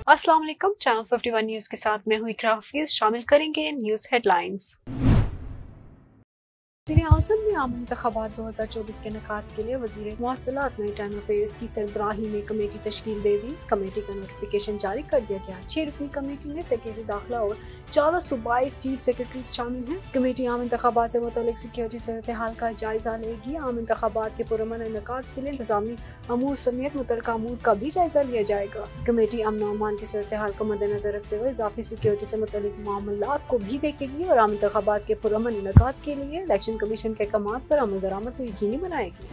अस्सलाम वालेकुम। Channel 51 news के साथ मैं हुई इकरा हफीज। शामिल करेंगे न्यूज़ हेडलाइंस। वज़ीर-ए-आज़म ने आम इंतख़ाबात 2024 के इनेकाद के लिए वज़ीर मवासलात मैरीटाइम अफेयर्स की सरबराही में कमेटी तश्कील दे दी। कमेटी का नोटिफिकेशन जारी कर दिया गया। 6 रुकनी कमेटी में सेक्रेटरी दाखिला और 4 सूबाई चीफ सेक्रेटरीज शामिल हैं। कमेटी आम इंतख़ाबात से मुताल्लिक़ सिक्योरिटी सूरत हाल का जायजा लेगी। आम इंतख़ाबात के पुरअमन इनेकाद के लिए इंतज़ामी अमूर समेत मुतल्लिका अमूर का भी जायजा लिया जाएगा। कमेटी अमन और अमान की सूरत हाल को मद्देनजर रखते हुए इजाफी सिक्योरिटी से मुताल्लिक़ मामलात को भी देखेगी और आम इंतख़ाबात के पुरअमन इनेकाद के लिए इलेक्शन कमीशन के अहकामात पर अमल दरामद को यकीनी बनाएगी।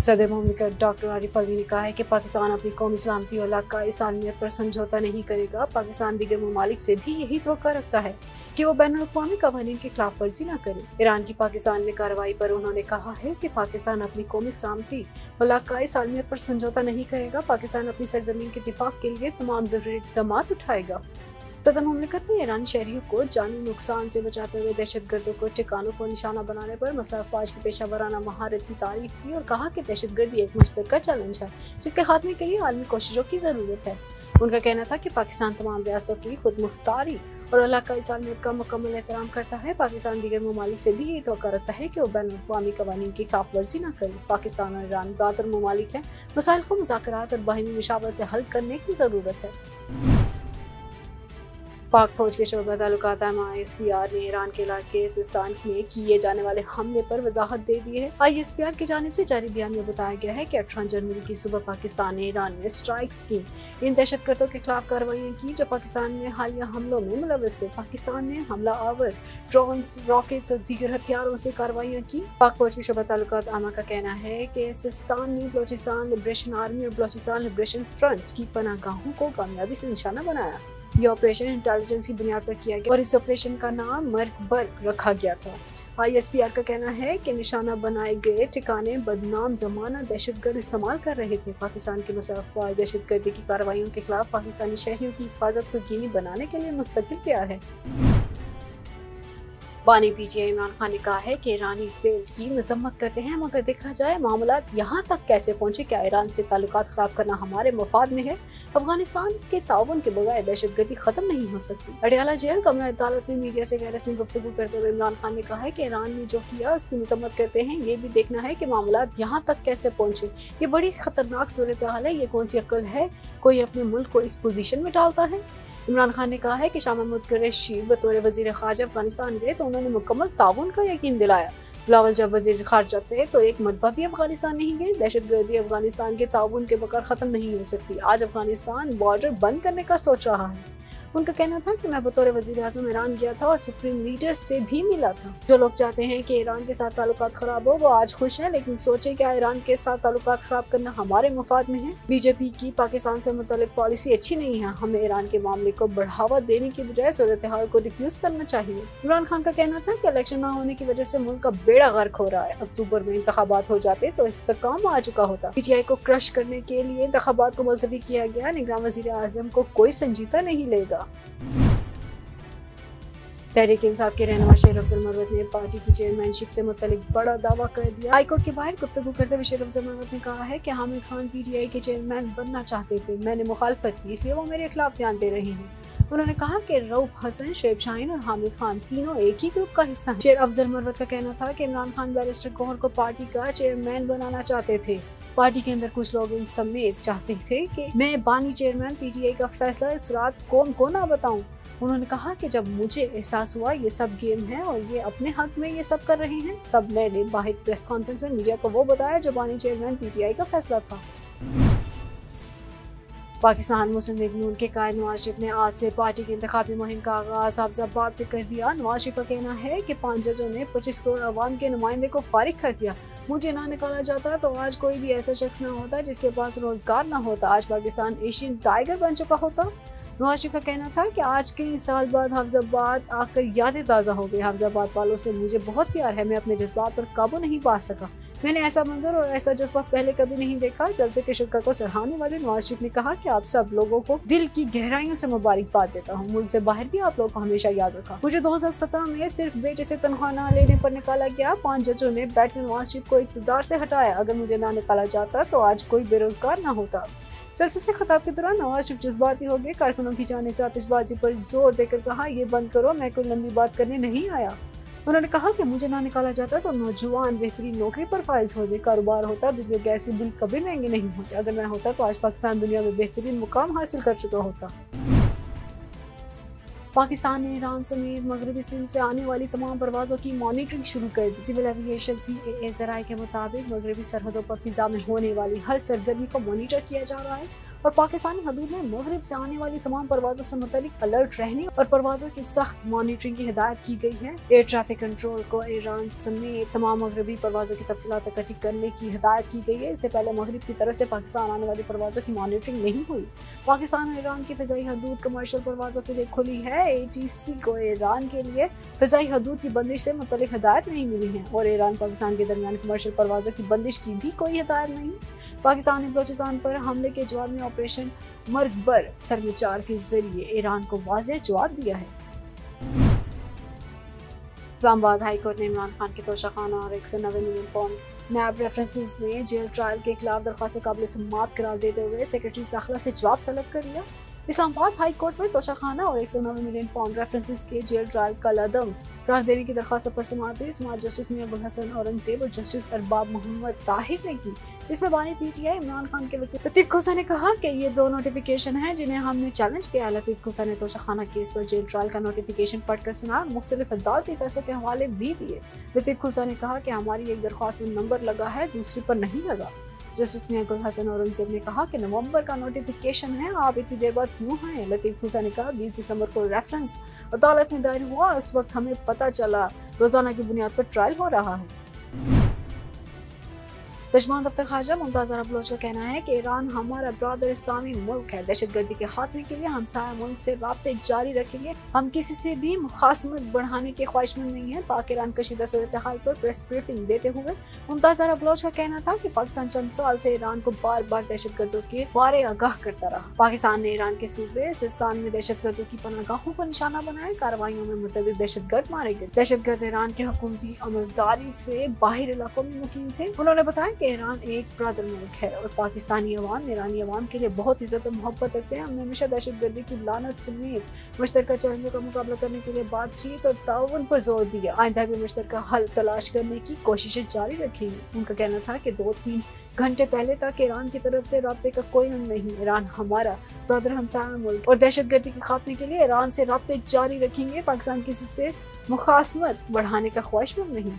सदर मुमलिकत डॉक्टर आरिफ अलवी ने कहा है कि पाकिस्तान अपनी कौमी सलामती और इलाकाई सालमियत पर समझौता नहीं करेगा। पाकिस्तान दीगर ममालिक से भी यही तवक्को रखता है कि वो बैनुल-अक़वामी क़वानीन की खिलाफ वर्जी न करे। ईरान की पाकिस्तान में कार्रवाई पर उन्होंने कहा है कि पाकिस्तान अपनी कौमी सलामती और इलाकाई सालमियत पर समझौता नहीं करेगा। पाकिस्तान अपनी सरजमीन के दिफा के लिए तमाम ज़रूरी इक़दाम उठाएगा। सदर मुमलिकत ने ईरानी शहरियों को जानी नुकसान से बचाते हुए दहशतगर्दों को ठिकानों को निशाना बनाने पर मसला अफवाज की पेशा महारत की तारीफ की और कहा कि दहशतगर्दी एक मुश्तरका चैलेंज है जिसके खात्मे के लिए आलमी कोशिशों की जरूरत है। उनका कहना था कि पाकिस्तान तमाम रियासतों की खुद मुख्तारी और इलाकाई सालमियत का मुकम्मल एहतराम करता है। पाकिस्तान दीगर ममालिक से भी यही तवक्को रखता है कि वो बैनुल-अक़वामी क़वानीन की खिलाफ वर्जी न करे। पाकिस्तान और ईरान बरादर ममालिक हैं। मसाइल को मुज़ाकरात और बाहिमी मुशावरत से हल करने की जरूरत है। पाक फौज के शोबा ताल्लुकात ISPR ने ईरान के इलाके सिस्तान में किए जाने वाले हमले पर वजाहत दे दी है। ISPR की जानिब से जारी बयान में बताया गया है कि 18 जनवरी की सुबह पाकिस्तान ने ईरान में स्ट्राइक्स की। इन दहशतगर्दों के खिलाफ कार्रवाइयाँ की जो पाकिस्तान में हालिया हमलों में मुलव्वस थे। पाकिस्तान ने हमला आवर ड्रोन्स, रॉकेट्स और दीगर हथियारों से कार्रवाइयाँ की। पाक फौज के शोबा ताल्लुकात आमा का कहना है कि सिस्तान ने बलोचिस्तान लिबरेशन आर्मी और बलोचिस्तान लिबरेशन फ्रंट की पनाहगाहों को कामयाबी से निशाना बनाया। ये ऑपरेशन इंटेलिजेंस की बुनियाद पर किया गया और इस ऑपरेशन का नाम मर्कबर्ग रखा गया था। ISPR का कहना है कि निशाना बनाए गए ठिकाने बदनाम जमाना दहशतगर्द इस्तेमाल कर रहे थे। पाकिस्तान के मसला दहशतगर्दी की कार्रवाइयों के खिलाफ पाकिस्तानी शहरियों की हिफाजत को यकीनी बनाने के लिए मुस्तकिल तैयार है। बानी PTI इमरान खान ने कहा है कि ईरानी फील्ड की मजम्मत करते हैं मगर देखा जाए मामलात यहाँ तक कैसे पहुँचे। क्या ईरान से ताल्लुकात खराब करना हमारे मफाद में है? अफगानिस्तान के ताउन के बगैर दहशतगर्दी खत्म नहीं हो सकती। अडयाला जेल कमरा अदालत में मीडिया से गैर रस्मी गुफ्तगू करते हुए इमरान खान ने कहा है कि ईरान ने जो किया उसकी मजम्मत करते हैं। ये भी देखना है कि मामलात यहाँ तक कैसे पहुँचे। ये बड़ी खतरनाक सूरत हाल है। ये कौन सी अक्ल है कोई अपने मुल्क को इस पोजीशन में डालता है? इमरान खान ने कहा है कि शाह महमूद कुरैशी बतौर वजीर खारजा अफगानिस्तान गए तो उन्होंने मुकम्मल ताउन का यकीन दिलाया। बिलावल जब वजीर खारजा थे तो एक मरतबा भी अफगानिस्तान नहीं गए। दहशतगर्दी अफगानिस्तान के ताउन के बगैर खत्म नहीं हो सकती। आज अफगानिस्तान बॉर्डर बंद करने का सोच रहा है। उनका कहना था कि मैं बतौर वज़ीर-ए-आज़म ईरान गया था और सुप्रीम लीडर से भी मिला था। जो लोग चाहते हैं कि ईरान के साथ ताल्लुकात खराब हो वो आज खुश हैं, लेकिन सोचे क्या ईरान के साथ ताल्लुकात खराब करना हमारे मफाद में है? बीजेपी की पाकिस्तान से मुताल्लिक पॉलिसी अच्छी नहीं है। हमें ईरान के मामले को बढ़ावा देने की बजाय सूरत हाल को डिफ्यूज करना चाहिए। इमरान खान का कहना था कि इलेक्शन न होने की वजह से मुल्क का बेड़ा गर्क हो रहा है। अक्टूबर में इंतखाबात हो जाते तो इस्तेकाम आ चुका होता। PTI को क्रश करने के लिए इंतखाबात को मुलतवी किया गया। निगरान वज़ीर-ए-आज़म को कोई संजीदा नहीं लेगा। तहरीक इंसाफ के रहनुमा शेर अफजल मरवत ने पार्टी की चेयरमैनशिप से मुतालिक बड़ा दावा कर दिया। हाईकोर्ट के बाहर गुफ्तगू करते हुए शेर अफजल मरवत ने कहा है कि हामिद खान PTI के चेयरमैन बनना चाहते थे। मैंने मुखालफत की, इसलिए वो मेरे खिलाफ बयान दे रहे हैं। उन्होंने कहा कि रऊफ हसन, शुएब शाहीन और हामिद खान तीनों एक ही ग्रुप का हिस्सा हैं। शेर अफजल मरवत का कहना था कि इमरान खान बैरिस्टर गौहर को पार्टी का चेयरमैन बनाना चाहते थे। पार्टी के अंदर कुछ लोग इन समेत चाहते थे कि मैं बानी चेयरमैन PTI का फैसला इस रात कौम को ना बताऊं। उन्होंने कहा कि जब मुझे एहसास हुआ ये सब गेम है और ये अपने हक में ये सब कर रहे हैं, तब मैंने बाहिर प्रेस कॉन्फ्रेंस में मीडिया को वो बताया जो बानी चेयरमैन PTI का फैसला था। पाकिस्तान मुस्लिम लीग नून के कायद नवाज शरीफ ने आज से पार्टी की इंतखाबी मुहिम का आगाज हफ्जाबाद से कर दिया। नवाज शरीफ का कहना है कि 5 जजों ने 25 करोड़ अवाम के नुमाइंदे को फारिग कर दिया। मुझे ना निकाला जाता तो आज कोई भी ऐसा शख्स ना होता जिसके पास रोजगार ना होता। आज पाकिस्तान एशियन टाइगर बन चुका होता। नवाज शरीफ का कहना था कि आज कई साल बाद हफ्जाबाद आकर यादें ताज़ा हो गई। हफ्जाबाद वालों से मुझे बहुत प्यार है। मैं अपने जज्बात पर काबू नहीं पा सका। मैंने ऐसा मंजर और ऐसा जज्बा पहले कभी नहीं देखा। जलसे के शुक्र को सराहने वाले नवाज शरीफ ने कहा कि आप सब लोगों को दिल की गहराइयों से मुबारकबाद देता हूँ। मुल्क से बाहर भी आप लोगों को हमेशा याद रखा। मुझे 2017 में सिर्फ बेटे से तनख्वाह न लेने पर निकाला गया। 5 जजों ने बैठकर नवाज शरीफ को इक़्तिदार से हटाया। अगर मुझे ना निकाला जाता तो आज कोई बेरोजगार ना होता। जलसे से खिताब के दौरान नवाज शरीफ जज्बाती हो गए। कारकुनों की जानिब से आतिशबाजी पर जोर देकर कहा, ये बंद करो, मैं कोई लंबी बात करने नहीं आया। उन्होंने कहा कि मुझे ना निकाला जाता तो नौजवान बेहतरीन नौकरी पर फाइज होते, कारोबार होता, बिजली गैस के बिल कभी महंगे नहीं होते। अगर मैं होता तो आज पाकिस्तान दुनिया में बेहतरीन मुकाम हासिल कर चुका होता। पाकिस्तान ने ईरान समेत मगरबी सिंध से आने वाली तमाम परवाजों की मॉनिटरिंग शुरू कर दी। सिविल एविएशन CAA ज़राए के मुताबिक मगरबी सरहदों पर फिजा में होने वाली हर सरगर्मी को मॉनिटर किया जा रहा है और पाकिस्तानी हदूद में मगरब से आने वाली तमाम परवाजों से मुतालिक अलर्ट रहने और परवाजों की सख्त मॉनिटरिंग की हिदायत की गई है। एयर ट्रैफिक कंट्रोल को ईरान समेत तमाम मगरबी परवाजों की तफसीलात इकट्ठी करने की हिदायत की गई है। इससे पहले मगरब की तरफ से पाकिस्तान आने वाली परवाजों की मॉनिटरिंग नहीं हुई। पाकिस्तान और ईरान की फिजाई हदूद कमर्शियल परवाजों के लिए खुली है। ATC को ईरान के लिए फिजाई हदूद की बंदिश से मुतालिक हिदायत नहीं मिली है और ईरान पाकिस्तान के दरमियान कमर्शियल परवाजों की बंदिश की भी कोई हिदायत नहीं। पाकिस्तान ने बलूचिस्तान पर हमले के जवाब में ऑपरेशन मर्गबर सरविचार के जरिए ईरान को वाज़ेह जवाब दिया है। इस्लामाबाद हाई कोर्ट ने इमरान खान के तोशाखाना और 190 मिलियन पाउंड नैब रेफरेंसेस में जेल ट्रायल के खिलाफ दरख्वास्त काबिल समाअत करार देते हुए सेक्रेटरी दाखिला से जवाब तलब कर लिया। इस्लामाबाद हाई कोर्ट में तोशाखाना और 190 मिलियन पाउंड रेफरेंसेस के जेल ट्रायल का लदम करार देने की दरख्वास्त पर समाअत हुई। समाअत जस्टिस मियां अबुल हसन औरंगजेब और जस्टिस अरबाब मोहम्मद ताहिर ने की, जिसमें बानी PTI इमरान खान के वकील लतीफ खोसा ने कहा कि ये दो नोटिफिकेशन हैं जिन्हें हमने चैलेंज किया। लतीफ खोसा ने तोशाखाना केस पर जेल ट्रायल का नोटिफिकेशन पढ़कर सुना और मुख्तलिफ अदालती फैसलों के हवाले भी दिए। लतीफ खोसा ने कहा कि हमारी एक दरख्वास्त में नंबर लगा है, दूसरी पर नहीं लगा। जस्टिस मियां अबुल हसन औरंगजेब ने कहा कि नवंबर का नोटिफिकेशन है, आप इतनी देर बाद क्यों हैं? लतीफ खोसा ने कहा 20 दिसंबर को रेफरेंस अदालत में दायर हुआ, उस वक्त हमें पता चला रोजाना की बुनियाद पर ट्रायल हो रहा है। तर्जुमान दफ्तर खारजा मुमताज ज़हरा बलोच का कहना है कि ईरान हमारा ब्रादर इस्लामी मुल्क है। दहशतगर्दी के खात्मे के लिए हम साया मुल्क से राब्ते जारी रखेंगे। हम किसी से भी मुखासमत बढ़ाने के ख्वाहिशमंद नहीं है। पाक ईरान कशीदा सूरत हाल पर प्रेस ब्रीफिंग देते हुए मुमताज ज़हरा बलोच का कहना था कि पाकिस्तान चंद साल से ईरान को बार बार दहशतगर्दों के बारे आगाह करता रहा। पाकिस्तान ने ईरान के सूबे सिस्तान में दहशतगर्दों की पनाहगाहों को निशाना बनाया। कार्रवाइयों में मुतअद्दिद दहशतगर्द मारे गए। दहशतगर्द ईरान के हुकूमती अमलदारी से बाहर इलाकों में मुकीम थे। उन्होंने बताया कि ईरान एक ब्रदर मुल्क है और पाकिस्तानी अवाम ईरानी अवाम के लिए बहुत इज्जत और मोहब्बत रखते हैं। हमने हमेशा दहशतगर्दी की लानत समेत मुश्तरका चैलेंजों का मुकाबला करने के लिए बातचीत और ताउन पर जोर दिया। आइंदा भी मुश्तरका हल तलाश करने की कोशिशें जारी रखेंगे। उनका कहना था कि 2-3 घंटे पहले तक ईरान की तरफ से राब्ते का कोई अंग नहीं। ईरान हमारा ब्रदर हमसाया मुल्क और दहशतगर्दी के खात्मे के लिए ईरान से राब्ते जारी रखेंगे। पाकिस्तान किसी से मुखासमत बढ़ाने का ख्वाहिशमंद नहीं।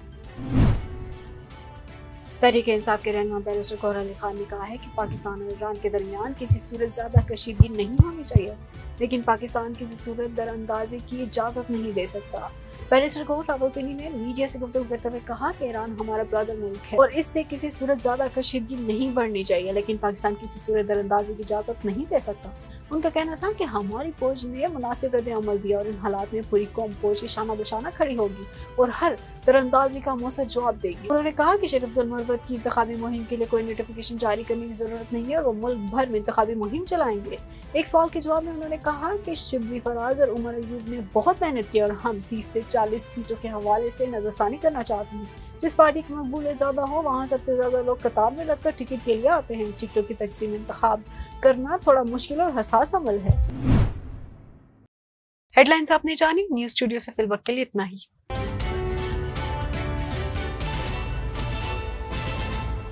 तहरीक इंसाफ के रहनुमा बैरिस्टर गौहर अली खान ने कहा है कि पाकिस्तान और ईरान के दरमियान किसी सूरत ज्यादा कशीदगी नहीं होनी चाहिए, लेकिन पाकिस्तान किसी सूरत दरअंदाजी की इजाजत नहीं दे सकता। बैरिस्टर गौहर रावलपिंडी ने मीडिया से गुफ्तगू करते हुए कहा कि ईरान हमारा ब्रदर मुल्क है और इससे किसी सूरत ज्यादा कशीदगी नहीं बढ़नी चाहिए, लेकिन पाकिस्तान किसी सूरत दरअंदाजी की इजाजत नहीं दे सकता। उनका कहना था कि हमारी फौज ने मुनासिब रद्द अमल दिया और इन हालात में पूरी कौम फौज की शाना बशाना खड़ी होगी और हर दरअंदाजी का मौसर जवाब देगी। उन्होंने कहा कि शेख अफजल मुर्वत की इंतखाबी मुहिम के लिए कोई नोटिफिकेशन जारी करने की जरूरत नहीं है और वो मुल्क भर में इंतखाबी मुहिम चलाएंगे। एक सवाल के जवाब में उन्होंने कहा कि शिबली फराज और उमर अयूब ने बहुत मेहनत की और हम 30 से 40 सीटों के हवाले से नजरसानी करना चाहते हैं। जिस पार्टी की मकबूलियत ज्यादा हो वहाँ सबसे ज्यादा लोग कतार में लगकर टिकट के लिए आते हैं। टिकटों की तकसीम इंतखाब करना थोड़ा मुश्किल और हसास अमल है। हेडलाइंस आपने जानी। न्यूज स्टूडियो से फिलहाल के लिए इतना ही।